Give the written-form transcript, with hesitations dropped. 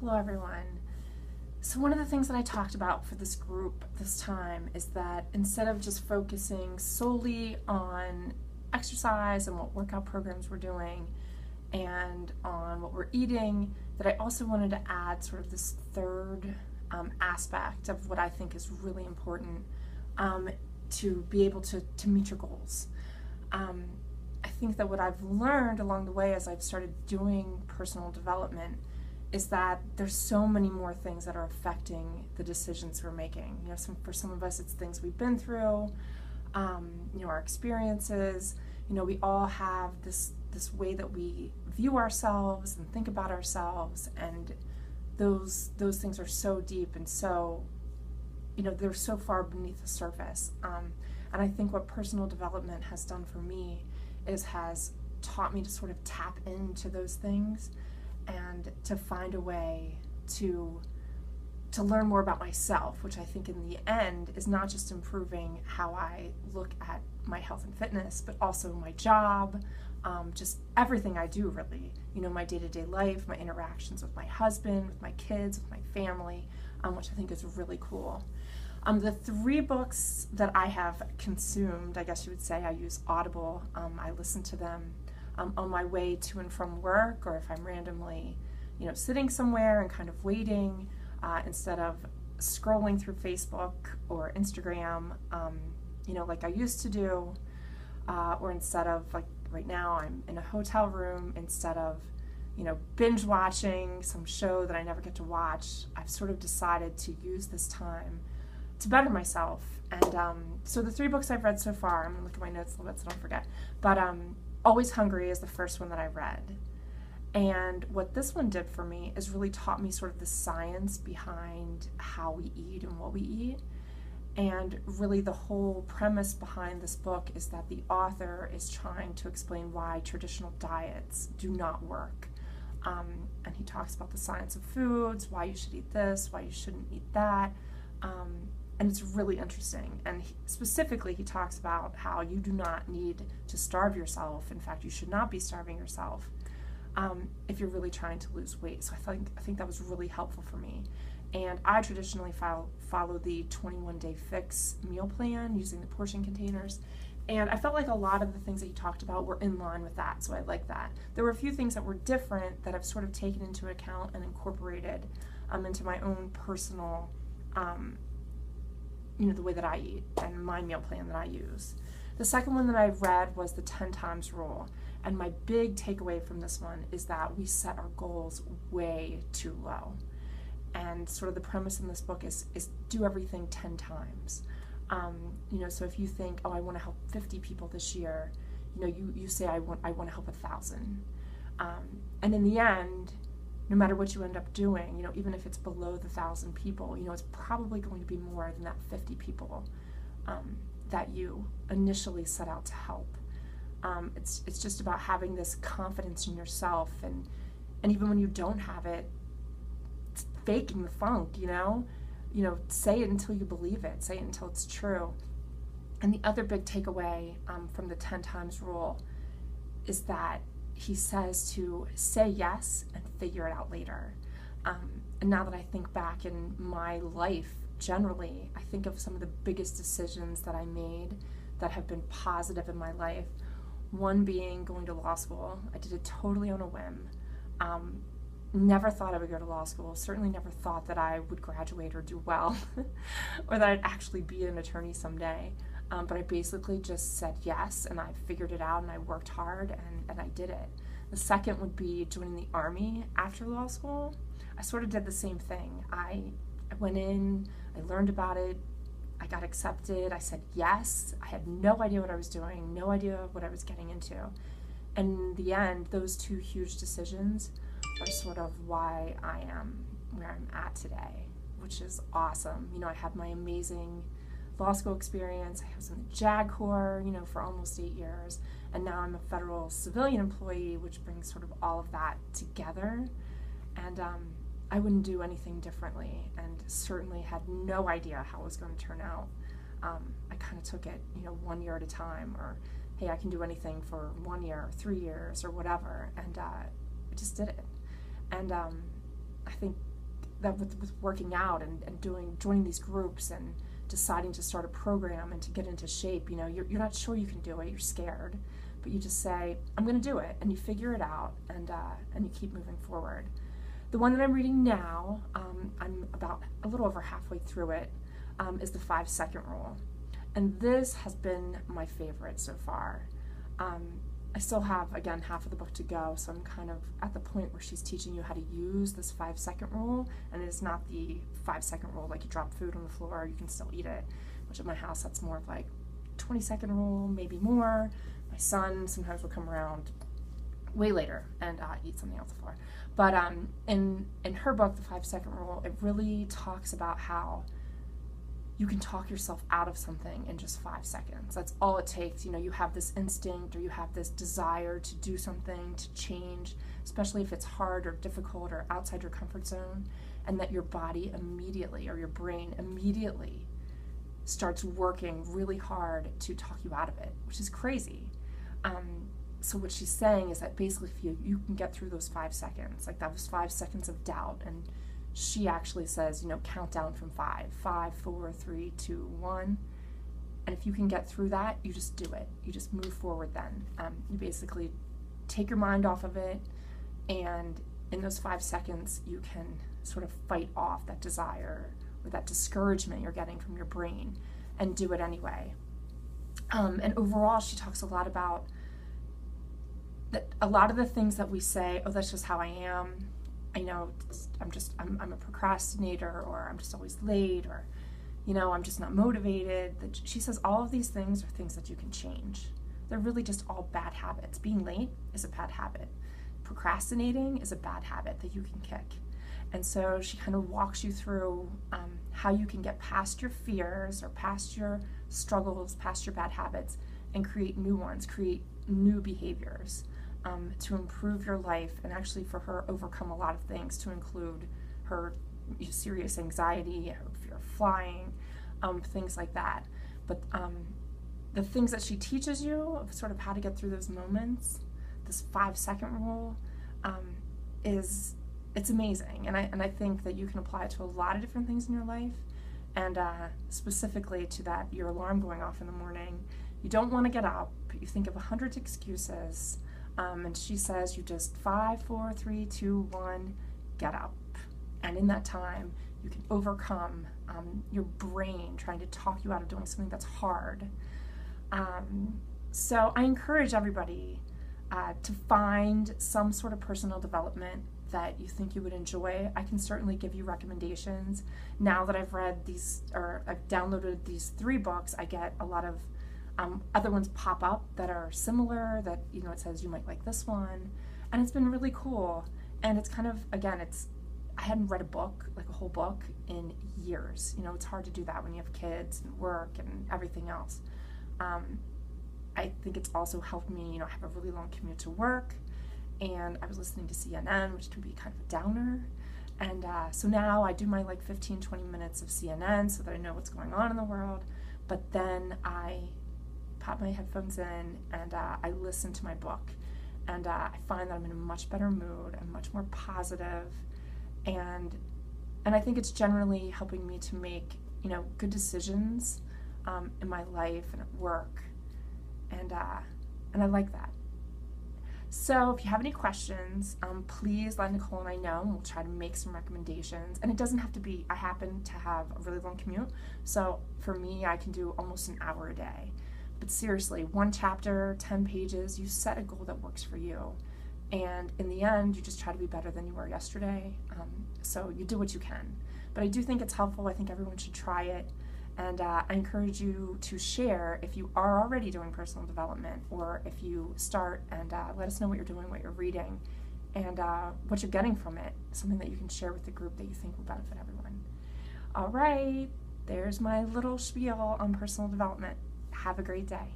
Hello, everyone. So one of the things that I talked about for this group this time is that instead of just focusing solely on exercise and what workout programs we're doing and on what we're eating, that I also wanted to add sort of this third aspect of what I think is really important to be able to meet your goals. I think that what I've learned along the way as I've started doing personal development is that there's so many more things that are affecting the decisions we're making. For some of us, it's things we've been through, our experiences. We all have this way that we view ourselves and think about ourselves, and those things are so deep and so, they're so far beneath the surface. And I think what personal development has done for me has taught me to sort of tap into those things and to find a way to learn more about myself, which I think in the end is not just improving how I look at my health and fitness, but also my job, just everything I do really, my day-to-day life, my interactions with my husband, with my kids, with my family, which I think is really cool. The 3 books that I have consumed, I guess you would say, I use Audible. I listen to them on my way to and from work, or if I'm randomly, sitting somewhere and kind of waiting, instead of scrolling through Facebook or Instagram, like I used to do, or instead of, like right now, I'm in a hotel room, instead of, binge watching some show that I never get to watch, I've sort of decided to use this time to better myself. And so the 3 books I've read so far, I'm going to look at my notes a little bit so I don't forget, but Always Hungry is the first one that I read. And what this one did for me is really taught me sort of the science behind how we eat and what we eat. And really the whole premise behind this book is that the author is trying to explain why traditional diets do not work. And he talks about the science of foods, why you should eat this, why you shouldn't eat that. And it's really interesting. And specifically, he talks about how you do not need to starve yourself. In fact, you should not be starving yourself if you're really trying to lose weight. So I think that was really helpful for me. And I traditionally follow the 21-day fix meal plan using the portion containers. And I felt like a lot of the things that he talked about were in line with that, so I like that. There were a few things that were different that I've sort of taken into account and incorporated into my own personal the way that I eat and my meal plan that I use. The second one that I read was the 10 times rule. And my big takeaway from this one is that we set our goals way too low. And sort of the premise in this book is do everything 10 times. So if you think, oh, I want to help 50 people this year, you say, I want to help 1,000. And in the end, no matter what you end up doing, even if it's below the 1,000 people, it's probably going to be more than that 50 people that you initially set out to help. It's just about having this confidence in yourself, and even when you don't have it, it's faking the funk, say it until you believe it, say it until it's true. And the other big takeaway from the 10 times rule is that he says to say yes and figure it out later. And now that I think back in my life generally, I think of some of the biggest decisions that I made that have been positive in my life. One being going to law school. I did it totally on a whim. Never thought I would go to law school. Certainly never thought that I would graduate or do well or that I'd actually be an attorney someday. But I basically just said yes, and I figured it out, and I worked hard, and I did it. The second would be joining the Army after law school. I sort of did the same thing. I went in, I learned about it, I got accepted, I said yes. I had no idea what I was doing, no idea what I was getting into. And in the end, those 2 huge decisions are sort of why I am where I'm at today, which is awesome. I had my amazing law school experience. I was in the JAG Corps, for almost 8 years, and now I'm a federal civilian employee, which brings sort of all of that together. And I wouldn't do anything differently, and certainly had no idea how it was going to turn out. I kind of took it, 1 year at a time, or hey, I can do anything for 1 year, or 3 years, or whatever, and I just did it. And I think that with working out and joining these groups and deciding to start a program and to get into shape, you're not sure you can do it, you're scared, but you just say, I'm going to do it, and you figure it out, and you keep moving forward. The one that I'm reading now, I'm about a little over halfway through it, is the 5-second rule. And this has been my favorite so far. I still have, again, half of the book to go, so I'm kind of at the point where she's teaching you how to use this 5-second rule, and it's not the 5-second rule like you drop food on the floor, you can still eat it, which at my house that's more of like 20-second rule, maybe more. My son sometimes will come around way later and eat something else on the floor. But in her book, the 5-second rule, it really talks about how you can talk yourself out of something in just 5 seconds. That's all it takes. You have this instinct or you have this desire to do something, to change, especially if it's hard or difficult or outside your comfort zone, and that your body immediately, or your brain immediately, starts working really hard to talk you out of it, which is crazy. So what she's saying is that basically if you can get through those 5 seconds, like that was 5 seconds of doubt, and she actually says, count down from 5, 5, 4, 3, 2, 1. And if you can get through that, you just do it. You just move forward then. You basically take your mind off of it, and in those 5 seconds, you can sort of fight off that desire or that discouragement you're getting from your brain and do it anyway. And overall, she talks a lot about that a lot of the things that we say, oh, that's just how I am. I'm a procrastinator, or I'm just always late, or, I'm just not motivated. She says all of these things are things that you can change. They're really just all bad habits. Being late is a bad habit. Procrastinating is a bad habit that you can kick. And so she kind of walks you through how you can get past your fears or past your struggles, past your bad habits, and create new ones, create new behaviors. To improve your life, and actually for her overcome a lot of things, to include her serious anxiety, her fear of flying, things like that. But the things that she teaches you of sort of how to get through those moments, this 5-second rule, it's amazing. And I think that you can apply it to a lot of different things in your life, and specifically to that, your alarm going off in the morning. You don't want to get up, but you think of 100 excuses. And she says you just 5, 4, 3, 2, 1, get up. And in that time, you can overcome your brain trying to talk you out of doing something that's hard. So I encourage everybody to find some sort of personal development that you think you would enjoy. I can certainly give you recommendations. Now that I've read these, or I've downloaded these 3 books, I get a lot of other ones pop up that are similar, that, it says you might like this one, and it's been really cool. And it's kind of, again, I hadn't read a book, like a whole book, in years. It's hard to do that when you have kids and work and everything else. I think it's also helped me, have a really long commute to work, and I was listening to CNN, which can be kind of a downer. And so now I do my 15, 20 minutes of CNN so that I know what's going on in the world, but then I pop my headphones in and I listen to my book, and I find that I'm in a much better mood. I'm much more positive, and I think it's generally helping me to make good decisions in my life and at work, and I like that. So if you have any questions, please let Nicole and I know, and we'll try to make some recommendations. And it doesn't have to be, I happen to have a really long commute, so for me, I can do almost an hour a day. But seriously, 1 chapter, 10 pages, you set a goal that works for you. And in the end, you just try to be better than you were yesterday. So you do what you can. But I do think it's helpful. I think everyone should try it. And I encourage you to share if you are already doing personal development, or if you start, and let us know what you're doing, what you're reading, and what you're getting from it. Something that you can share with the group that you think will benefit everyone. All right, there's my little spiel on personal development. Have a great day.